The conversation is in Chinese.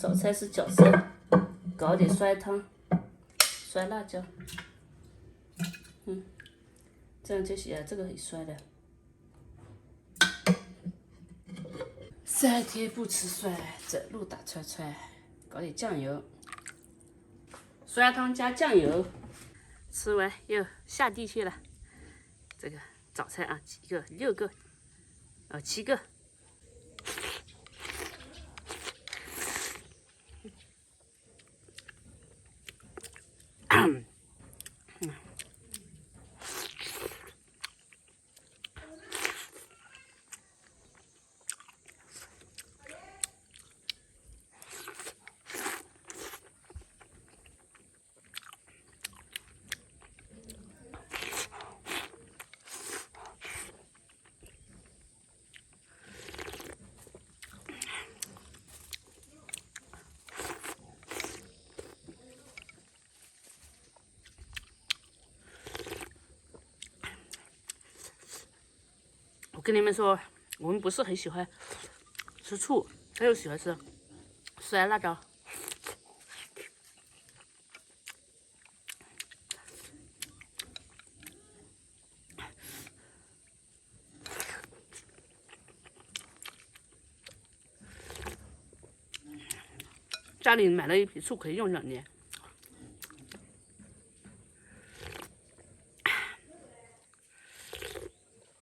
早餐是饺子，搞點酸湯，酸辣椒。這樣就行了，這個很酸的。3天不吃酸，走路打串串，搞點醬油，酸湯加醬油，吃完又下地去了。這個早餐啊，幾個？6個，哦，7個。我跟你們說，我們不是很喜歡吃醋，他又喜歡吃酸辣椒。家裡買了一瓶醋，可以用2年。